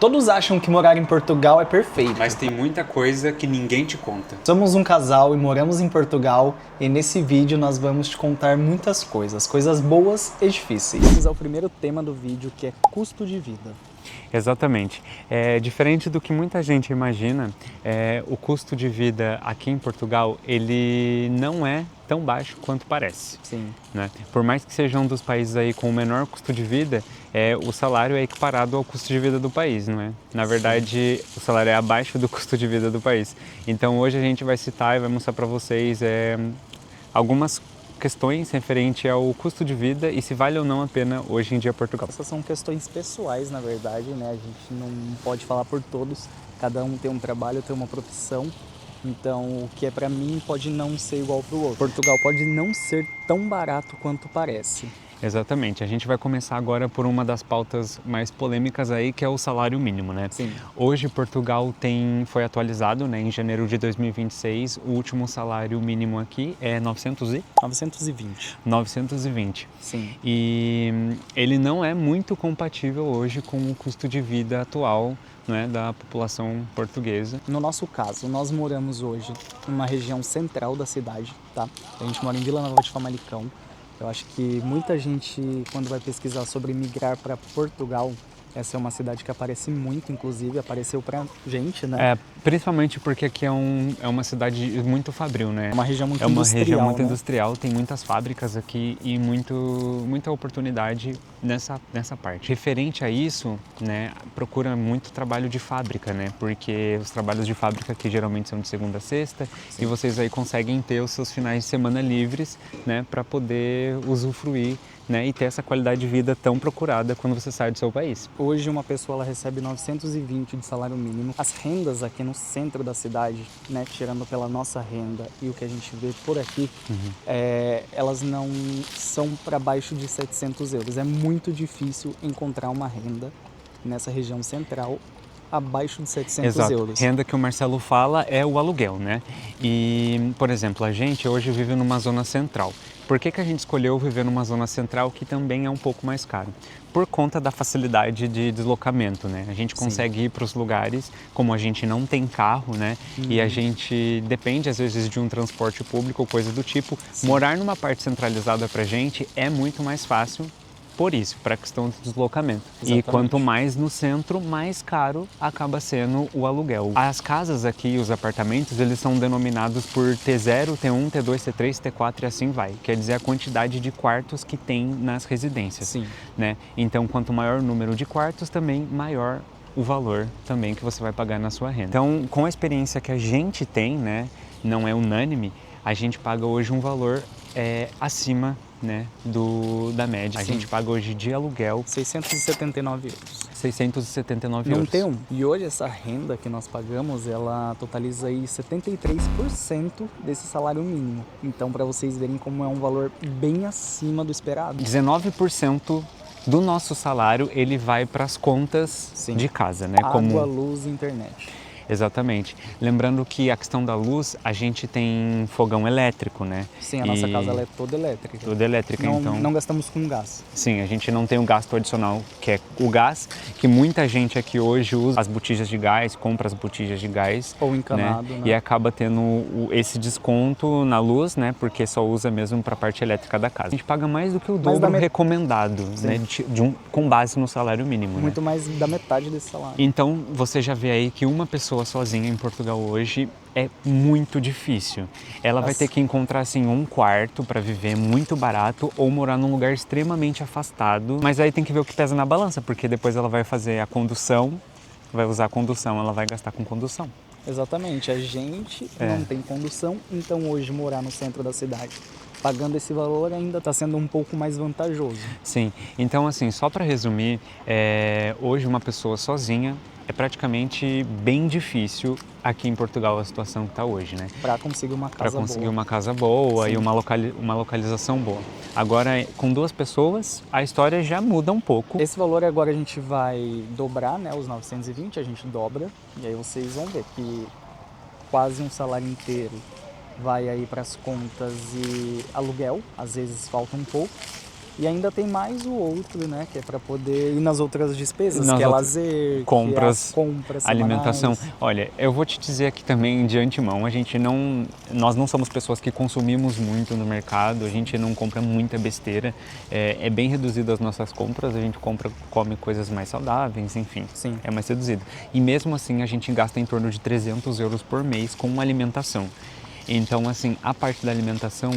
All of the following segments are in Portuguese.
Todos acham que morar em Portugal é perfeito. Mas tem muita coisa que ninguém te conta. Somos um casal e moramos em Portugal e nesse vídeo nós vamos te contar muitas coisas boas e difíceis. Vamos ao primeiro tema do vídeo, que é custo de vida. Exatamente. Diferente do que muita gente imagina, o custo de vida aqui em Portugal, ele não é tão baixo quanto parece. Sim. Né? Por mais que seja um dos países aí com o menor custo de vida, o salário é equiparado ao custo de vida do país, não é? Na verdade, o salário é abaixo do custo de vida do país. Então hoje a gente vai citar e vai mostrar para vocês algumas questões referente ao custo de vida e se vale ou não a pena hoje em dia Portugal. Essas são questões pessoais, na verdade, né? A gente não pode falar por todos. Cada um tem um trabalho, tem uma profissão. Então, o que é pra mim pode não ser igual pro outro. Portugal pode não ser tão barato quanto parece. Exatamente. A gente vai começar agora por uma das pautas mais polêmicas aí, que é o salário mínimo, né? Sim. Hoje Portugal foi atualizado, né, em janeiro de 2026. O último salário mínimo aqui é 920. 920. Sim. E ele não é muito compatível hoje com o custo de vida atual, né, da população portuguesa. No nosso caso, nós moramos hoje numa região central da cidade, tá? A gente mora em Vila Nova de Famalicão. Eu acho que muita gente, quando vai pesquisar sobre migrar para Portugal, essa é uma cidade que aparece muito, inclusive, apareceu pra gente, né? Principalmente porque aqui é uma cidade muito fabril, né? É uma região muito industrial. É uma industrial, região muito né? industrial, tem muitas fábricas aqui e muita oportunidade nessa parte. Referente a isso, né, procura muito trabalho de fábrica, né? Porque os trabalhos de fábrica aqui geralmente são de segunda a sexta. Sim. E vocês aí conseguem ter os seus finais de semana livres, né, para poder usufruir, né, e ter essa qualidade de vida tão procurada quando você sai do seu país. Hoje uma pessoa ela recebe 920 de salário mínimo. As rendas aqui no centro da cidade, né, tirando pela nossa renda e o que a gente vê por aqui, elas não são para baixo de 700 euros. É muito difícil encontrar uma renda nessa região central abaixo de 700 Exato. euros. Renda que o Marcelo fala é o aluguel, né? E, por exemplo, a gente hoje vive numa zona central. Por que a gente escolheu viver numa zona central que também é um pouco mais caro? Por conta da facilidade de deslocamento, né? A gente consegue ir para os lugares, como a gente não tem carro, né? E a gente depende, às vezes, de um transporte público ou coisa do tipo. Sim. Morar numa parte centralizada para a gente é muito mais fácil por isso, para a questão do deslocamento. Exatamente. E quanto mais no centro, mais caro acaba sendo o aluguel. As casas aqui, os apartamentos, eles são denominados por T0, T1, T2, T3, T4 e assim vai. Quer dizer a quantidade de quartos que tem nas residências. Sim. Né? Então, quanto maior o número de quartos, também maior o valor também que você vai pagar na sua renda. Então, com a experiência que a gente tem, né, não é unânime, a gente paga hoje um valor acima, né, da média. Sim. A gente paga hoje de aluguel 679 euros. 679 euros. Não tem um. E hoje essa renda que nós pagamos, ela totaliza aí 73% desse salário mínimo. Então, para vocês verem como é um valor bem acima do esperado. 19% do nosso salário, ele vai para as contas de casa, né? Água, luz e internet. Exatamente. Lembrando que a questão da luz, a gente tem fogão elétrico, né? Sim, a nossa casa ela é toda elétrica. Toda elétrica, então... Não gastamos com gás. Sim, a gente não tem o gasto adicional, que é o gás, que muita gente aqui hoje usa as botijas de gás, compra as botijas de gás. Ou encanado, né? E acaba tendo esse desconto na luz, né? Porque só usa mesmo para a parte elétrica da casa. A gente paga mais do que o dobro recomendado, né? Com base no salário mínimo, muito, né? Mais da metade desse salário. Então, você já vê aí que uma pessoa sozinha em Portugal hoje é muito difícil. Ela vai ter que encontrar assim um quarto para viver muito barato ou morar num lugar extremamente afastado. Mas aí tem que ver o que pesa na balança, porque depois ela vai fazer a condução, vai usar a condução, ela vai gastar com condução. Exatamente. A gente não tem condução, então hoje morar no centro da cidade pagando esse valor ainda está sendo um pouco mais vantajoso. Sim, então assim, só para resumir, hoje uma pessoa sozinha é praticamente bem difícil aqui em Portugal a situação que está hoje, né? Para conseguir uma casa boa. Para conseguir uma casa boa. Sim. E uma localização boa. Agora, com duas pessoas, a história já muda um pouco. Esse valor agora a gente vai dobrar, né? Os 920 a gente dobra, e aí vocês vão ver que quase um salário inteiro vai aí para as contas e aluguel, às vezes falta um pouco, E ainda tem mais o outro, né, que é para poder ir nas outras despesas, Nas que é outras lazer, compras, que é as compras alimentação. semanais. Olha, eu vou te dizer aqui também de antemão, nós não somos pessoas que consumimos muito no mercado, a gente não compra muita besteira, é bem reduzido as nossas compras, a gente come coisas mais saudáveis, enfim, Sim. é mais reduzido. E mesmo assim a gente gasta em torno de 300 euros por mês com alimentação. Então, assim, a parte da alimentação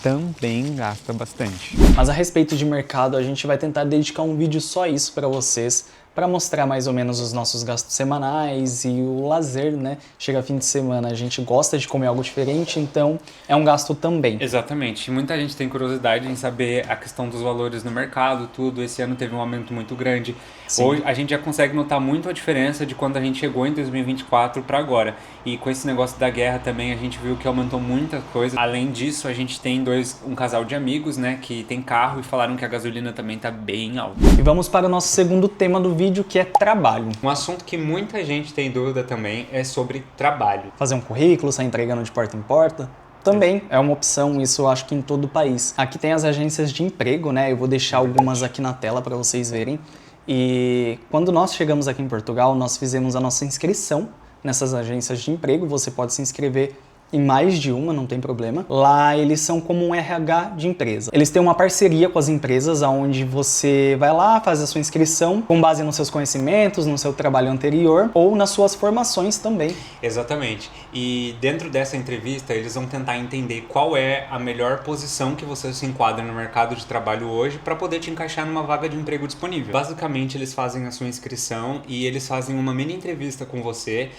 também gasta bastante. Mas a respeito de mercado, a gente vai tentar dedicar um vídeo só isso para vocês, para mostrar mais ou menos os nossos gastos semanais e o lazer, né? Chega fim de semana, a gente gosta de comer algo diferente, então é um gasto também. Exatamente. Muita gente tem curiosidade em saber a questão dos valores no mercado, tudo. Esse ano teve um aumento muito grande. Sim. Hoje a gente já consegue notar muito a diferença de quando a gente chegou em 2024 para agora. E com esse negócio da guerra também a gente viu que aumentou muita coisa. Além disso, a gente tem um casal de amigos, né, que tem carro e falaram que a gasolina também tá bem alta. E vamos para o nosso segundo tema do vídeo, que é trabalho. Um assunto que muita gente tem dúvida também é sobre trabalho. Fazer um currículo, sair entregando de porta em porta. Também é uma opção, isso eu acho que em todo o país. Aqui tem as agências de emprego, né? Eu vou deixar algumas aqui na tela para vocês verem. E quando nós chegamos aqui em Portugal, nós fizemos a nossa inscrição nessas agências de emprego. Você pode se inscrever em mais de uma, não tem problema. Lá eles são como um RH de empresa. Eles têm uma parceria com as empresas, onde você vai lá, faz a sua inscrição com base nos seus conhecimentos, no seu trabalho anterior ou nas suas formações também. Exatamente. E dentro dessa entrevista, eles vão tentar entender qual é a melhor posição que você se enquadra no mercado de trabalho hoje para poder te encaixar numa vaga de emprego disponível. Basicamente, eles fazem a sua inscrição e eles fazem uma mini entrevista com você,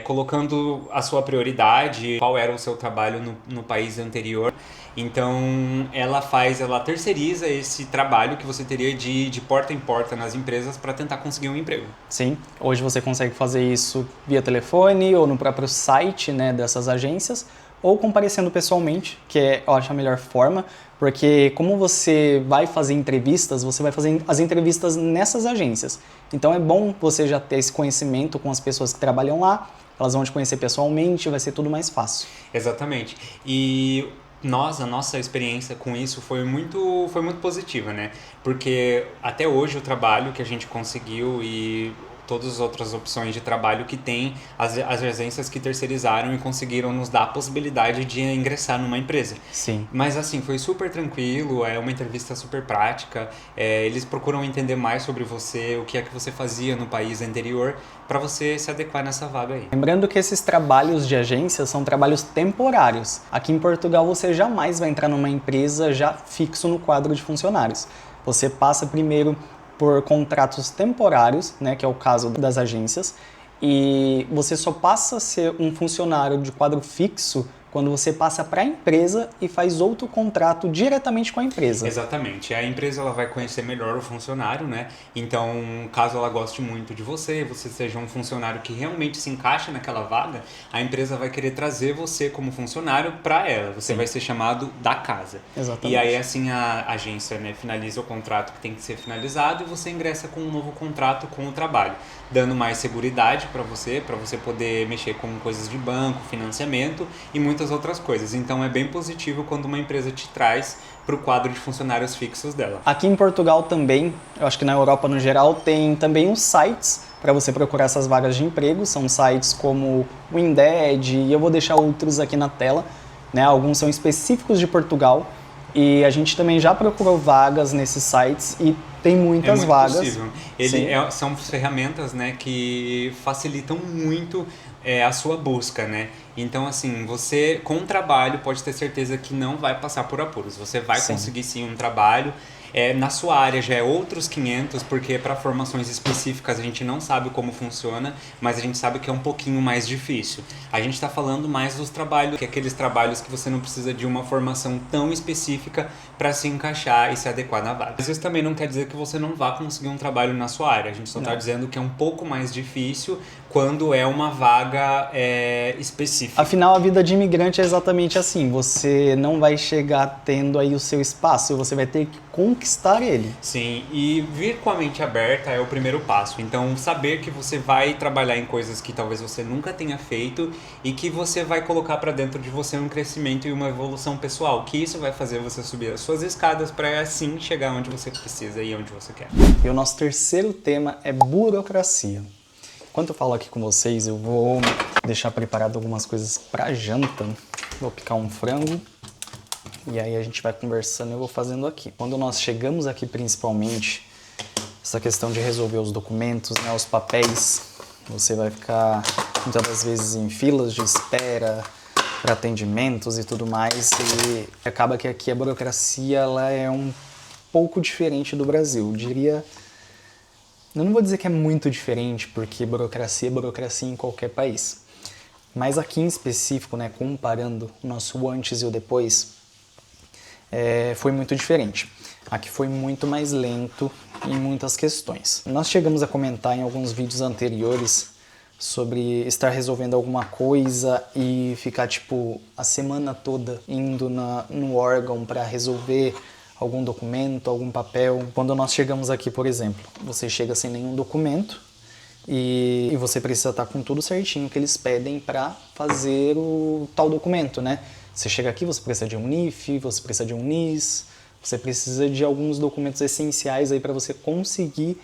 colocando a sua prioridade, qual era o seu trabalho no país anterior. Então ela terceiriza esse trabalho que você teria de ir de porta em porta nas empresas para tentar conseguir um emprego. Sim, hoje você consegue fazer isso via telefone ou no próprio site, né, dessas agências, ou comparecendo pessoalmente, que eu acho a melhor forma, porque como você vai fazer entrevistas, você vai fazer as entrevistas nessas agências. Então é bom você já ter esse conhecimento com as pessoas que trabalham lá, elas vão te conhecer pessoalmente, vai ser tudo mais fácil. Exatamente. E a nossa experiência com isso foi muito positiva, né? Porque até hoje o trabalho que a gente conseguiu e todas as outras opções de trabalho que tem, as agências que terceirizaram e conseguiram nos dar a possibilidade de ingressar numa empresa. Sim. Mas assim, foi super tranquilo, é uma entrevista super prática, eles procuram entender mais sobre você, o que é que você fazia no país anterior, para você se adequar nessa vaga aí. Lembrando que esses trabalhos de agência são trabalhos temporários. Aqui em Portugal você jamais vai entrar numa empresa já fixo no quadro de funcionários. Você passa primeiro por contratos temporários, né, que é o caso das agências, e você só passa a ser um funcionário de quadro fixo quando você passa para a empresa e faz outro contrato diretamente com a empresa. Exatamente. A empresa ela vai conhecer melhor o funcionário, né? Então, caso ela goste muito de você seja um funcionário que realmente se encaixa naquela vaga, a empresa vai querer trazer você como funcionário para ela. Você vai ser chamado da casa. Exatamente. E aí, assim, a agência, né, finaliza o contrato que tem que ser finalizado e você ingressa com um novo contrato com o trabalho, dando mais seguridade para você poder mexer com coisas de banco, financiamento e muitas outras coisas. Então é bem positivo quando uma empresa te traz para o quadro de funcionários fixos dela. Aqui em Portugal também, eu acho que na Europa no geral, tem também os sites para você procurar essas vagas de emprego. São sites como o Indeed, e eu vou deixar outros aqui na tela, né? Alguns são específicos de Portugal. E a gente também já procurou vagas nesses sites e tem muitas vagas. Possível. São ferramentas, né, que facilitam muito a sua busca, né? Então, assim, você com o trabalho pode ter certeza que não vai passar por apuros. Você vai conseguir sim um trabalho. Na sua área já é outros 500, porque para formações específicas a gente não sabe como funciona, mas a gente sabe que é um pouquinho mais difícil. A gente está falando mais dos trabalhos, que é aqueles trabalhos que você não precisa de uma formação tão específica para se encaixar e se adequar na vaga. Às vezes também não quer dizer que você não vá conseguir um trabalho na sua área, a gente só está dizendo que é um pouco mais difícil quando é uma vaga específica. Afinal, a vida de imigrante é exatamente assim, você não vai chegar tendo aí o seu espaço, você vai ter que conquistar ele. Sim, e vir com a mente aberta é o primeiro passo. Então, saber que você vai trabalhar em coisas que talvez você nunca tenha feito e que você vai colocar para dentro de você um crescimento e uma evolução pessoal, que isso vai fazer você subir as suas escadas para assim chegar onde você precisa e onde você quer. E o nosso terceiro tema é burocracia. Enquanto eu falo aqui com vocês, eu vou deixar preparado algumas coisas para janta. Vou picar um frango. E aí a gente vai conversando e eu vou fazendo aqui. Quando nós chegamos aqui, principalmente, essa questão de resolver os documentos, né, os papéis, você vai ficar muitas das vezes em filas de espera para atendimentos e tudo mais. E acaba que aqui a burocracia ela é um pouco diferente do Brasil. Eu não vou dizer que é muito diferente, porque burocracia é burocracia em qualquer país. Mas aqui em específico, né, comparando o nosso antes e o depois, foi muito diferente. Aqui foi muito mais lento em muitas questões. Nós chegamos a comentar em alguns vídeos anteriores sobre estar resolvendo alguma coisa e ficar tipo a semana toda indo no órgão para resolver algum documento, algum papel. Quando nós chegamos aqui, por exemplo, você chega sem nenhum documento e você precisa estar com tudo certinho que eles pedem para fazer o tal documento, né? Você chega aqui, você precisa de um NIF, você precisa de um NIS, você precisa de alguns documentos essenciais aí para você conseguir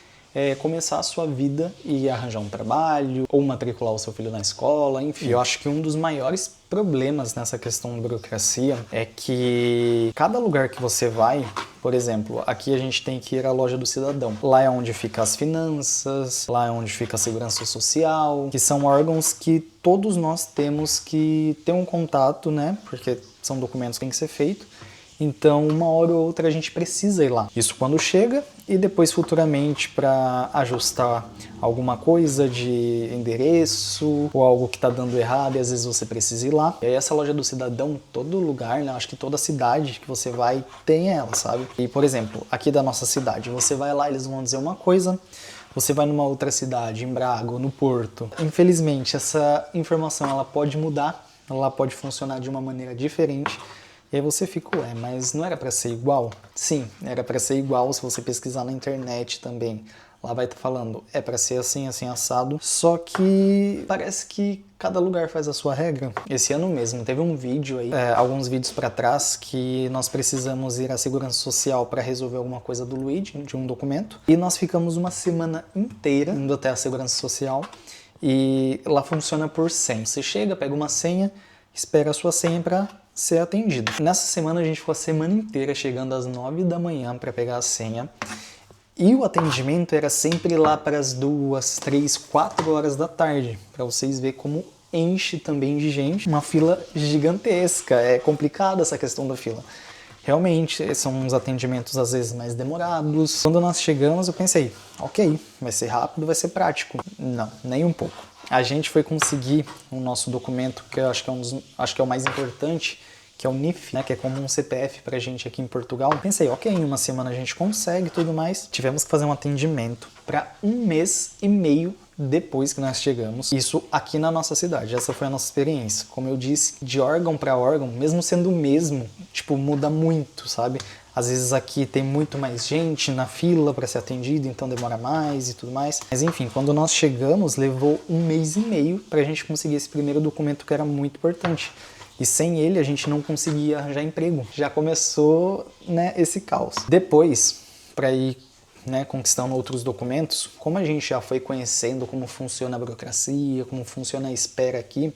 começar a sua vida e arranjar um trabalho ou matricular o seu filho na escola, enfim. Eu acho que um dos maiores problemas nessa questão de burocracia é que cada lugar que você vai, por exemplo, aqui a gente tem que ir à loja do cidadão. Lá é onde fica as finanças, lá é onde fica a segurança social, que são órgãos que todos nós temos que ter um contato, né? Porque são documentos que têm que ser feitos. Então, uma hora ou outra a gente precisa ir lá. Isso quando chega e depois futuramente para ajustar alguma coisa de endereço ou algo que está dando errado e às vezes você precisa ir lá. E aí essa loja do cidadão, todo lugar, né? Acho que toda cidade que você vai tem ela, sabe? E, por exemplo, aqui da nossa cidade, você vai lá, eles vão dizer uma coisa, você vai numa outra cidade, em Braga ou no Porto. Infelizmente, essa informação ela pode mudar, ela pode funcionar de uma maneira diferente. E aí você fica, mas não era para ser igual? Sim, era para ser igual se você pesquisar na internet também. Lá vai estar falando, é para ser assim, assim, assado. Só que parece que cada lugar faz a sua regra. Esse ano mesmo teve um vídeo aí, alguns vídeos para trás, que nós precisamos ir à Segurança Social para resolver alguma coisa do Luigi, de um documento. E nós ficamos uma semana inteira indo até a Segurança Social. E lá funciona por senha. Você chega, pega uma senha, espera a sua senha para ser atendido. Nessa semana a gente ficou a semana inteira chegando às 9 da manhã para pegar a senha e o atendimento era sempre lá para as 2, 3, 4 horas da tarde, para vocês verem como enche também de gente, uma fila gigantesca, é complicada essa questão da fila. Realmente, são uns atendimentos às vezes mais demorados. Quando nós chegamos eu pensei, ok, vai ser rápido, vai ser prático. Não, nem um pouco. A gente foi conseguir o nosso documento, que eu acho que é o mais importante, que é o NIF, né, que é como um CPF pra gente aqui em Portugal. Pensei, ok, em uma semana a gente consegue e tudo mais. Tivemos que fazer um atendimento para 1 mês e meio depois que nós chegamos. Isso aqui na nossa cidade. Essa foi a nossa experiência. Como eu disse, de órgão para órgão, mesmo sendo o mesmo, tipo, muda muito, sabe? Às vezes aqui tem muito mais gente na fila para ser atendido, então demora mais e tudo mais. Mas enfim, quando nós chegamos, levou 1 mês e meio para a gente conseguir esse primeiro documento que era muito importante. E sem ele a gente não conseguia arranjar emprego. Já começou, né, esse caos. Depois, para ir, né, conquistando outros documentos, como a gente já foi conhecendo como funciona a burocracia, como funciona a espera aqui,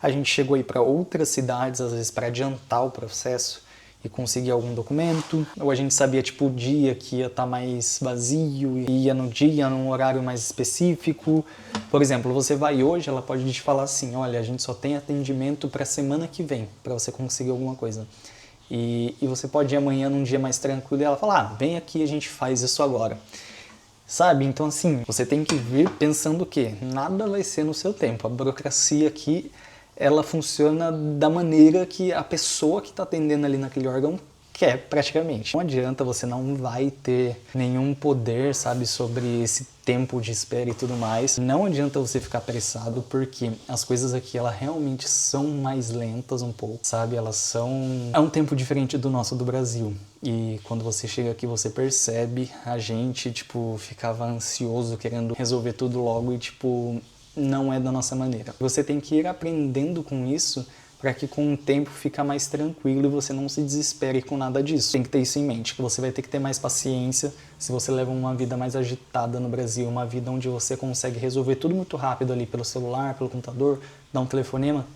a gente chegou a ir para outras cidades, às vezes para adiantar o processo e conseguir algum documento, ou a gente sabia tipo o dia que ia estar mais vazio e ia no dia, num horário mais específico. Por exemplo, você vai hoje, ela pode te falar assim, olha, a gente só tem atendimento para semana que vem, para você conseguir alguma coisa. E você pode ir amanhã num dia mais tranquilo e ela fala, vem aqui, a gente faz isso agora. Sabe? Então assim, você tem que vir pensando que nada vai ser no seu tempo. A burocracia aqui, ela funciona da maneira que a pessoa que está atendendo ali naquele órgão quer praticamente. Não adianta, você não vai ter nenhum poder, sabe, sobre esse tempo de espera e tudo mais. Não adianta você ficar apressado, porque as coisas aqui, elas realmente são mais lentas um pouco, sabe? Elas são... É um tempo diferente do nosso do Brasil. E quando você chega aqui, você percebe, a gente, tipo, ficava ansioso, querendo resolver tudo logo e, tipo, não é da nossa maneira. Você tem que ir aprendendo com isso, para que com o tempo fica mais tranquilo e você não se desespere com nada disso. Tem que ter isso em mente, que você vai ter que ter mais paciência se você leva uma vida mais agitada no Brasil, uma vida onde você consegue resolver tudo muito rápido ali pelo celular, pelo computador, dar um telefonema.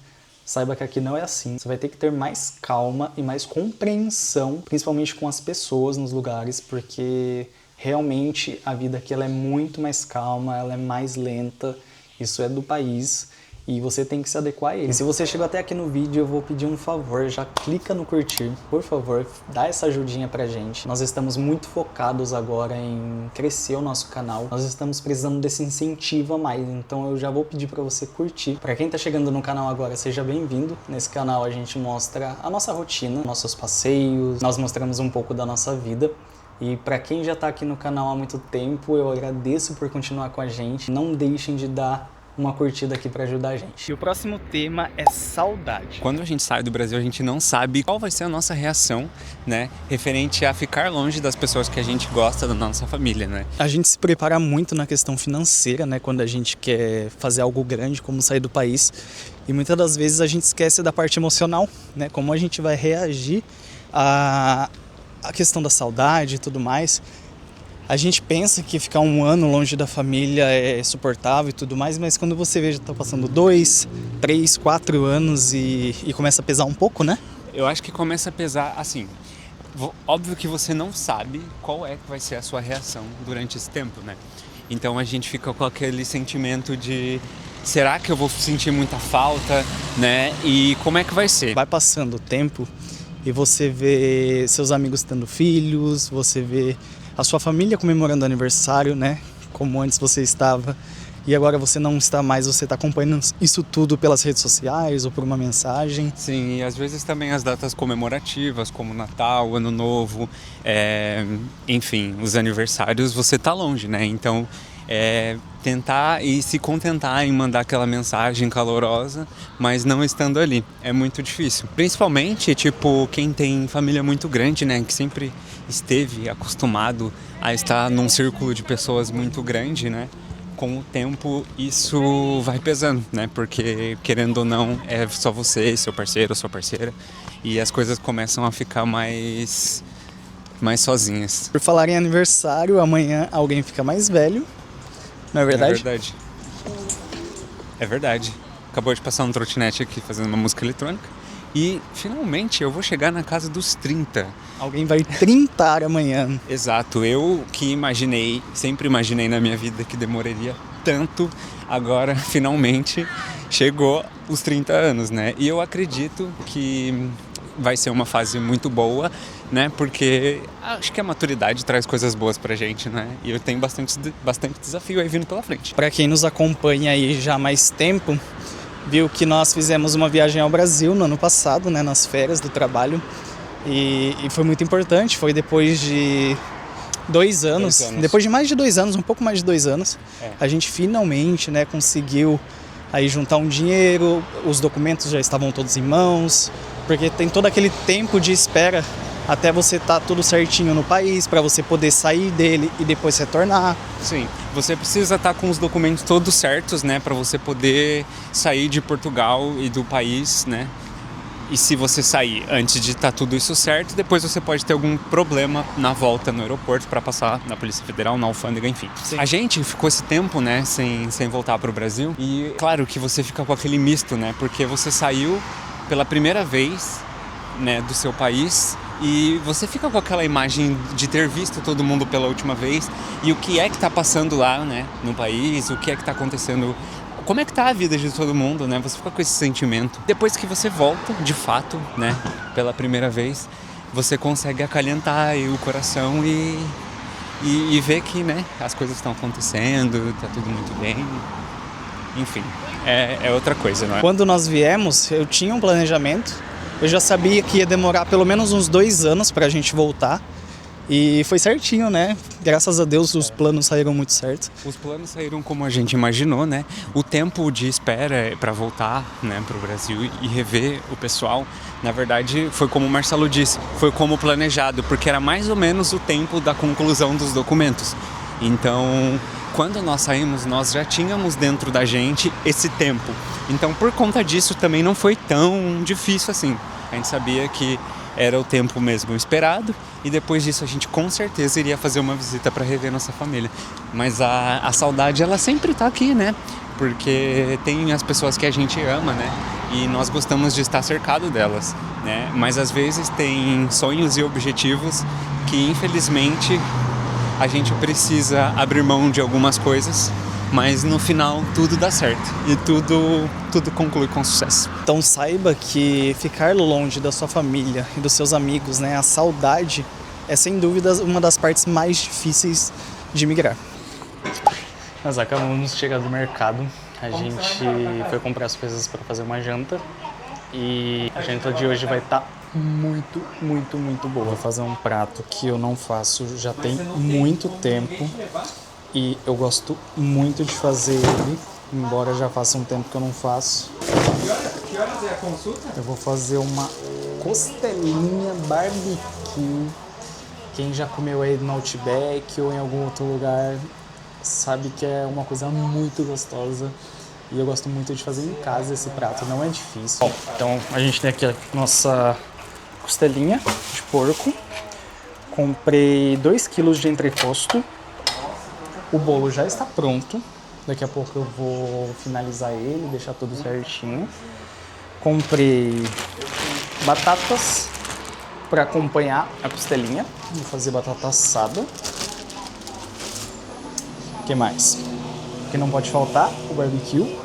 Saiba que aqui não é assim. Você vai ter que ter mais calma e mais compreensão, principalmente com as pessoas nos lugares, porque realmente a vida aqui ela é muito mais calma, ela é mais lenta. Isso é do país. E você tem que se adequar a ele. E se você chegou até aqui no vídeo, eu vou pedir um favor, já clica no curtir, por favor, dá essa ajudinha pra gente. Nós estamos muito focados agora em crescer o nosso canal, nós estamos precisando desse incentivo a mais, então eu já vou pedir pra você curtir. Pra quem tá chegando no canal agora, seja bem-vindo. Nesse canal a gente mostra a nossa rotina, nossos passeios, nós mostramos um pouco da nossa vida. E para quem já tá aqui no canal há muito tempo, eu agradeço por continuar com a gente. Não deixem de dar uma curtida aqui para ajudar a gente. E o próximo tema é saudade. Quando a gente sai do Brasil, a gente não sabe qual vai ser a nossa reação, né, referente a ficar longe das pessoas que a gente gosta, da nossa família, né? A gente se prepara muito na questão financeira, né, quando a gente quer fazer algo grande, como sair do país. E muitas das vezes a gente esquece da parte emocional, né, como a gente vai reagir à questão da saudade e tudo mais. A gente pensa que ficar um ano longe da família é suportável e tudo mais, mas quando você vê, já tá passando 2, 3, 4 anos e começa a pesar um pouco, né? Eu acho que começa a pesar, assim, óbvio que você não sabe qual é que vai ser a sua reação durante esse tempo, né? Então a gente fica com aquele sentimento de, será que eu vou sentir muita falta, né? E como é que vai ser? Vai passando o tempo e você vê seus amigos tendo filhos, você vê a sua família comemorando aniversário, né? Como antes você estava. E agora você não está mais, você está acompanhando isso tudo pelas redes sociais ou por uma mensagem. Sim, e às vezes também as datas comemorativas, como Natal, Ano Novo, enfim, os aniversários, você está longe, né? Então, tentar e se contentar em mandar aquela mensagem calorosa, mas não estando ali. É muito difícil. Principalmente, tipo, quem tem família muito grande, né? Que sempre esteve acostumado a estar num círculo de pessoas muito grande, né? Com o tempo isso vai pesando, né? Porque, querendo ou não, é só você, seu parceiro, sua parceira, e as coisas começam a ficar mais sozinhas. Por falar em aniversário, amanhã alguém fica mais velho, não é verdade? É verdade. É verdade. Acabou de passar um trotinete aqui fazendo uma música eletrônica. E, finalmente, eu vou chegar na casa dos 30. Alguém vai trintar amanhã. Exato. Eu que sempre imaginei na minha vida que demoraria tanto, agora, finalmente, chegou os 30 anos, né? E eu acredito que vai ser uma fase muito boa, né? Porque acho que a maturidade traz coisas boas pra gente, né? E eu tenho bastante desafio aí vindo pela frente. Para quem nos acompanha aí já há mais tempo, viu que nós fizemos uma viagem ao Brasil no ano passado, né, nas férias do trabalho, e foi muito importante. Foi depois de 2 anos, depois de mais de 2 anos, um pouco mais de 2 anos, a gente finalmente, né, conseguiu aí juntar um dinheiro, os documentos já estavam todos em mãos, porque tem todo aquele tempo de espera até você estar tudo certinho no país, para você poder sair dele e depois retornar. Sim, você precisa estar com os documentos todos certos, né, para você poder sair de Portugal e do país, né? E se você sair antes de estar tudo isso certo, depois você pode ter algum problema na volta no aeroporto para passar na Polícia Federal, na alfândega, enfim. Sim. A gente ficou esse tempo, né, sem voltar para o Brasil, e claro que você fica com aquele misto, né, porque você saiu pela primeira vez, né, do seu país, e você fica com aquela imagem de ter visto todo mundo pela última vez, e o que é que está passando lá, né, no país, o que é que está acontecendo, como é que tá a vida de todo mundo, né, você fica com esse sentimento. Depois que você volta, de fato, né, pela primeira vez, você consegue acalentar aí o coração e ver que, né, as coisas estão acontecendo, tá tudo muito bem, enfim, é outra coisa, não é? Quando nós viemos, eu tinha um planejamento Eu já sabia que ia demorar pelo menos uns 2 anos pra gente voltar. E foi certinho, né? Graças a Deus os planos saíram muito certo. Os planos saíram como a gente imaginou, né? O tempo de espera para voltar, né, para o Brasil e rever o pessoal, na verdade, foi como o Marcelo disse, foi como planejado, porque era mais ou menos o tempo da conclusão dos documentos. Então, quando nós saímos, nós já tínhamos dentro da gente esse tempo. Então, por conta disso, também não foi tão difícil assim. A gente sabia que era o tempo mesmo esperado e depois disso a gente com certeza iria fazer uma visita para rever nossa família. Mas a saudade, ela sempre tá aqui, né? Porque tem as pessoas que a gente ama, né? E nós gostamos de estar cercado delas, né? Mas às vezes tem sonhos e objetivos que infelizmente a gente precisa abrir mão de algumas coisas, mas no final tudo dá certo e tudo conclui com sucesso. Então saiba que ficar longe da sua família e dos seus amigos, né, a saudade é sem dúvida uma das partes mais difíceis de migrar. Nós acabamos de chegar do mercado, a gente foi comprar as coisas para fazer uma janta e a janta de hoje vai estar muito boa. Vou fazer um prato que eu não faço já tem muito tempo. E eu gosto muito de fazer ele, embora já faça um tempo que eu não faço. Que horas é a consulta? Eu vou fazer uma costelinha barbecue. Quem já comeu aí no Outback ou em algum outro lugar sabe que é uma coisa muito gostosa. E eu gosto muito de fazer em casa esse prato, não é difícil. Bom, então a gente tem aqui a nossa costelinha de porco. Comprei 2 kg de entrecosto. O bolo já está pronto, daqui a pouco eu vou finalizar ele, deixar tudo certinho. Comprei batatas para acompanhar a costelinha, vou fazer batata assada. O que mais? O que não pode faltar, o barbecue.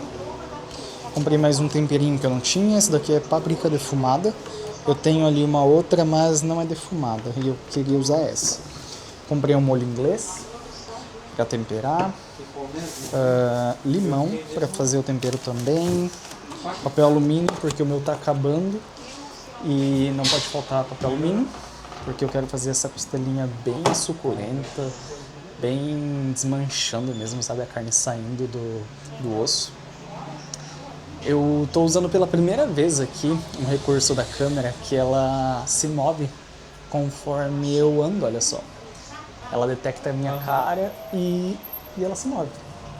Comprei mais um temperinho que eu não tinha, esse daqui é páprica defumada. Eu tenho ali uma outra, mas não é defumada e eu queria usar essa. Comprei um molho inglês para temperar, limão para fazer o tempero também, papel alumínio porque o meu tá acabando e não pode faltar papel alumínio porque eu quero fazer essa costelinha bem suculenta, bem desmanchando mesmo, sabe, a carne saindo do osso. Eu tô usando pela primeira vez aqui um recurso da câmera que ela se move conforme eu ando, olha só. Ela detecta a minha cara e ela se move.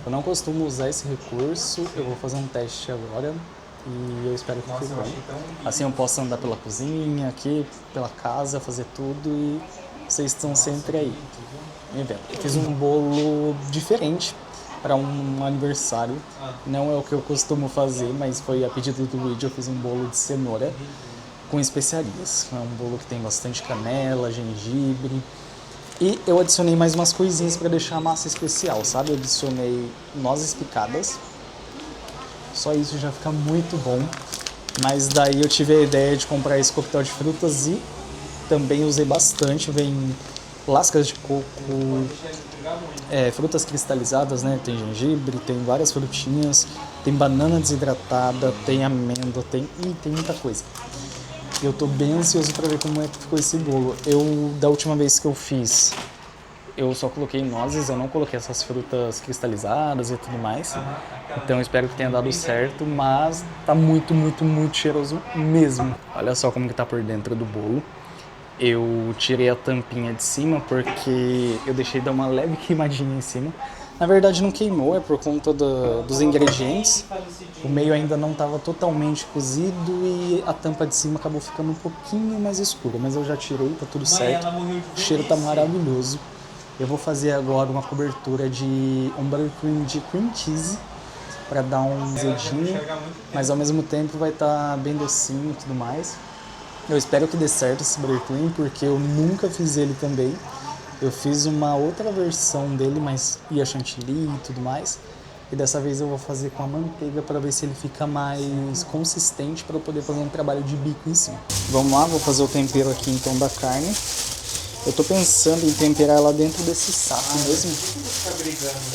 Eu não costumo usar esse recurso, eu vou fazer um teste agora e eu espero que fique bom. Assim eu posso andar pela cozinha, aqui, pela casa, fazer tudo e vocês estão sempre aí, me vendo. Eu fiz um bolo diferente para um aniversário, não é o que eu costumo fazer, mas foi a pedido do vídeo, eu fiz um bolo de cenoura com especiarias. É um bolo que tem bastante canela, gengibre. E eu adicionei mais umas coisinhas para deixar a massa especial, sabe? Eu adicionei nozes picadas. Só isso já fica muito bom. Mas daí eu tive a ideia de comprar esse coquetel de frutas e também usei bastante. Vem lascas de coco, frutas cristalizadas, né? Tem gengibre, tem várias frutinhas, tem banana desidratada, tem amêndoa, tem muita coisa. Eu tô bem ansioso para ver como é que ficou esse bolo. Da última vez que eu fiz, eu só coloquei nozes, eu não coloquei essas frutas cristalizadas e tudo mais. Então eu espero que tenha dado certo, mas tá muito cheiroso mesmo. Olha só como que tá por dentro do bolo. Eu tirei a tampinha de cima porque eu deixei dar uma leve queimadinha em cima. Na verdade não queimou, é por conta dos ingredientes. O meio ainda não estava totalmente cozido e a tampa de cima acabou ficando um pouquinho mais escura. Mas eu já tirei, tá tudo certo. O cheiro tá maravilhoso. Eu vou fazer agora uma cobertura de um buttercream de cream cheese para dar um azedinho, mas ao mesmo tempo vai estar bem docinho e tudo mais. Eu espero que dê certo esse buttercream porque eu nunca fiz ele também. Eu fiz uma outra versão dele, mas ia chantilly e tudo mais. E dessa vez eu vou fazer com a manteiga para ver se ele fica mais consistente para eu poder fazer um trabalho de bico em cima. Vamos lá, vou fazer o tempero aqui então da carne. Eu tô pensando em temperar ela dentro desse saco mesmo.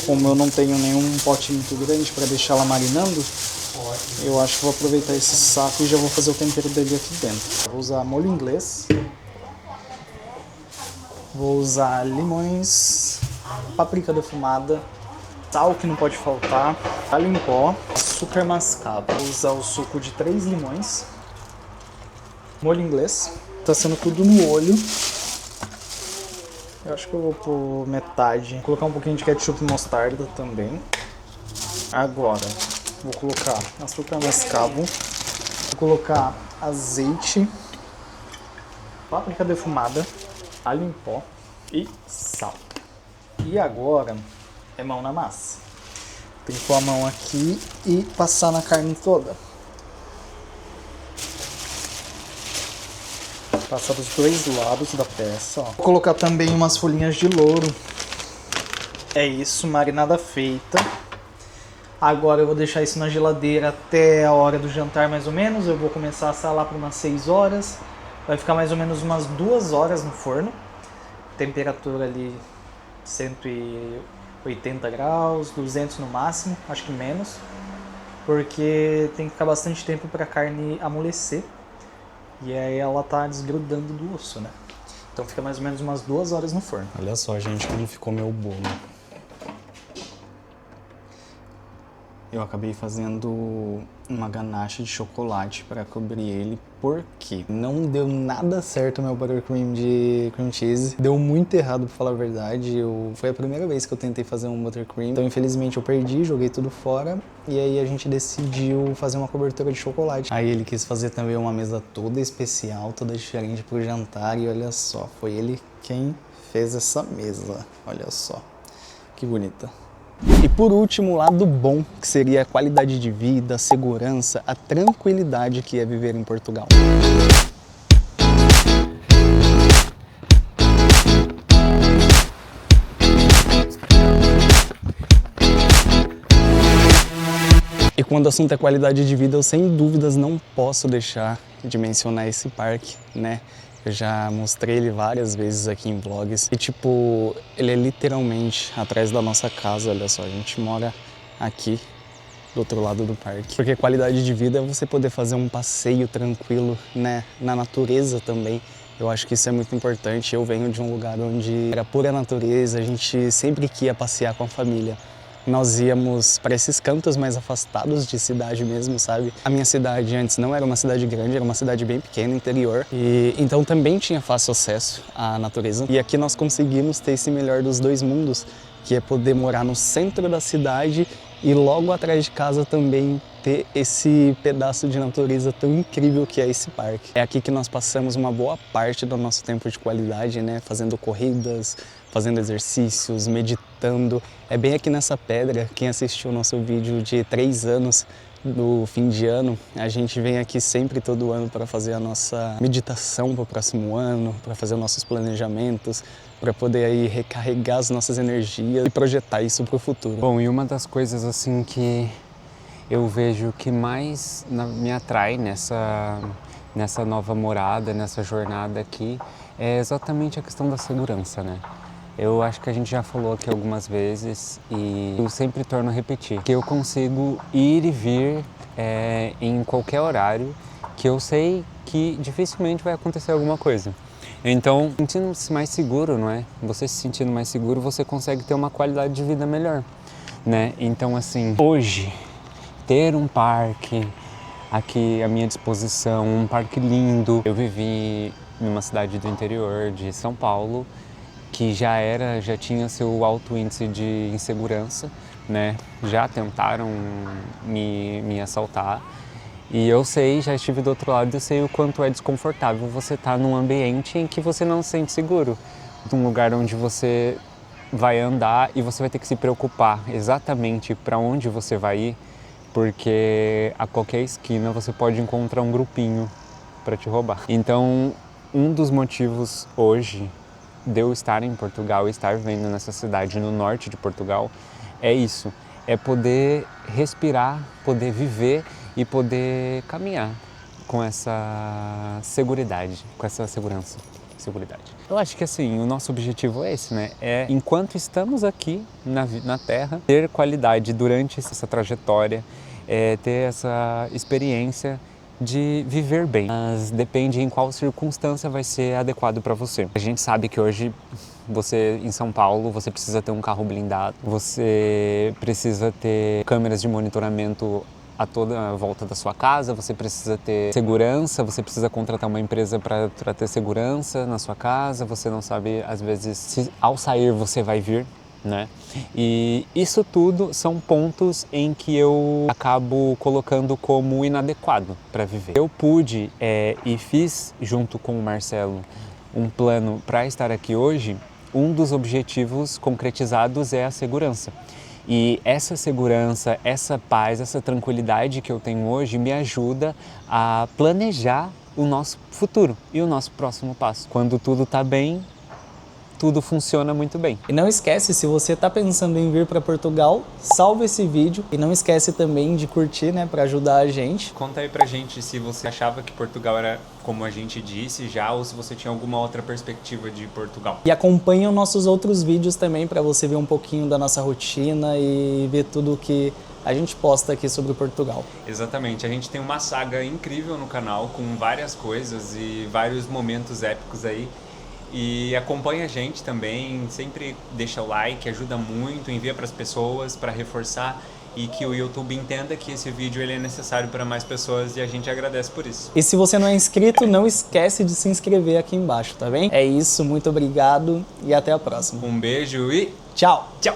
Como eu não tenho nenhum pote muito grande para deixar ela marinando, eu acho que vou aproveitar esse saco e já vou fazer o tempero dele aqui dentro. Eu vou usar molho inglês. Vou usar limões, páprica defumada, sal que não pode faltar, alho em pó, açúcar mascavo. Vou usar o suco de 3 limões, molho inglês. Tá sendo tudo no olho. Eu acho que eu vou pôr metade. Vou colocar um pouquinho de ketchup e mostarda também. Agora, vou colocar açúcar mascavo. Vou colocar azeite, páprica defumada, alho em pó e sal. E agora é mão na massa. Tem que pôr a mão aqui e passar na carne toda. Passar dos dois lados da peça, ó. Vou colocar também umas folhinhas de louro. É isso, marinada feita. Agora eu vou deixar isso na geladeira até a hora do jantar mais ou menos. Eu vou começar a assar lá por umas 6 horas. Vai ficar mais ou menos umas 2 horas no forno. Temperatura ali 180 graus, 200 no máximo, acho que menos. Porque tem que ficar bastante tempo para a carne amolecer. E aí ela tá desgrudando do osso, né? Então fica mais ou menos umas 2 horas no forno. Olha só, gente, como ficou meu bolo. Eu acabei fazendo uma ganache de chocolate para cobrir ele, porque não deu nada certo o meu buttercream de cream cheese. Deu muito errado, pra falar a verdade. Foi a primeira vez que eu tentei fazer um buttercream, então infelizmente eu perdi, joguei tudo fora. E aí a gente decidiu fazer uma cobertura de chocolate. Aí ele quis fazer também uma mesa toda especial, toda diferente pro jantar. E olha só, foi ele quem fez essa mesa. Olha só, que bonita. E por último, o lado bom, que seria a qualidade de vida, a segurança, a tranquilidade que é viver em Portugal. E quando o assunto é qualidade de vida, eu sem dúvidas não posso deixar de mencionar esse parque, né? Eu já mostrei ele várias vezes aqui em vlogs e tipo, ele é literalmente atrás da nossa casa, olha só, a gente mora aqui do outro lado do parque. Porque qualidade de vida é você poder fazer um passeio tranquilo, né, na natureza também. Eu acho que isso é muito importante. Eu venho de um lugar onde era pura natureza, a gente sempre que ia passear com a família, nós íamos para esses cantos mais afastados de cidade mesmo, sabe? A minha cidade antes não era uma cidade grande, era uma cidade bem pequena, interior. E então também tinha fácil acesso à natureza. E aqui nós conseguimos ter esse melhor dos dois mundos, que é poder morar no centro da cidade e logo atrás de casa também ter esse pedaço de natureza tão incrível que é esse parque. É aqui que nós passamos uma boa parte do nosso tempo de qualidade, né? Fazendo corridas, fazendo exercícios, meditando. É bem aqui nessa pedra, quem assistiu o nosso vídeo de 3 anos do fim de ano, a gente vem aqui sempre todo ano para fazer a nossa meditação para o próximo ano, para fazer os nossos planejamentos, para poder aí recarregar as nossas energias e projetar isso para o futuro. Bom, e uma das coisas assim que eu vejo que mais me atrai nessa nova morada, nessa jornada aqui, é exatamente a questão da segurança, né? Eu acho que a gente já falou aqui algumas vezes e eu sempre torno a repetir que eu consigo ir e vir em qualquer horário que eu sei que dificilmente vai acontecer alguma coisa. Então, sentindo-se mais seguro, não é? Você se sentindo mais seguro, você consegue ter uma qualidade de vida melhor, né? Então, assim, hoje, ter um parque aqui à minha disposição, um parque lindo. Eu vivi numa cidade do interior de São Paulo, que já tinha seu alto índice de insegurança, né? Já tentaram me assaltar. E eu sei, já estive do outro lado, eu sei o quanto é desconfortável você estar num ambiente em que você não se sente seguro. Num lugar onde você vai andar e você vai ter que se preocupar exatamente para onde você vai ir, porque a qualquer esquina você pode encontrar um grupinho para te roubar. Então, um dos motivos hoje de eu estar em Portugal e estar vivendo nessa cidade no norte de Portugal é isso, é poder respirar, poder viver e poder caminhar com essa seguridade, com essa segurança. seguridade. Eu acho que assim, o nosso objetivo é esse, né? É, enquanto estamos aqui na Terra, ter qualidade durante essa trajetória, ter essa experiência de viver bem, mas depende em qual circunstância vai ser adequado para você. A gente sabe que hoje você em São Paulo, você precisa ter um carro blindado, você precisa ter câmeras de monitoramento a toda a volta da sua casa, você precisa ter segurança, você precisa contratar uma empresa para ter segurança na sua casa, você não sabe às vezes se ao sair você vai vir, né? E isso tudo são pontos em que eu acabo colocando como inadequado para viver. Eu pude e fiz junto com o Marcelo um plano para estar aqui hoje. Um dos objetivos concretizados é a segurança. E essa segurança, essa paz, essa tranquilidade que eu tenho hoje me ajuda a planejar o nosso futuro e o nosso próximo passo. Quando tudo está bem, tudo funciona muito bem. E não esquece, se você está pensando em vir para Portugal, salve esse vídeo e não esquece também de curtir, né, para ajudar a gente. Conta aí pra gente se você achava que Portugal era como a gente disse já, ou se você tinha alguma outra perspectiva de Portugal. E acompanha os nossos outros vídeos também para você ver um pouquinho da nossa rotina e ver tudo que a gente posta aqui sobre Portugal. Exatamente, a gente tem uma saga incrível no canal com várias coisas e vários momentos épicos aí. E acompanha a gente também, sempre deixa o like, ajuda muito, envia para as pessoas para reforçar e que o YouTube entenda que esse vídeo ele é necessário para mais pessoas e a gente agradece por isso. E se você não é inscrito, não esquece de se inscrever aqui embaixo, tá bem? É isso, muito obrigado e até a próxima. Um beijo e tchau! tchau!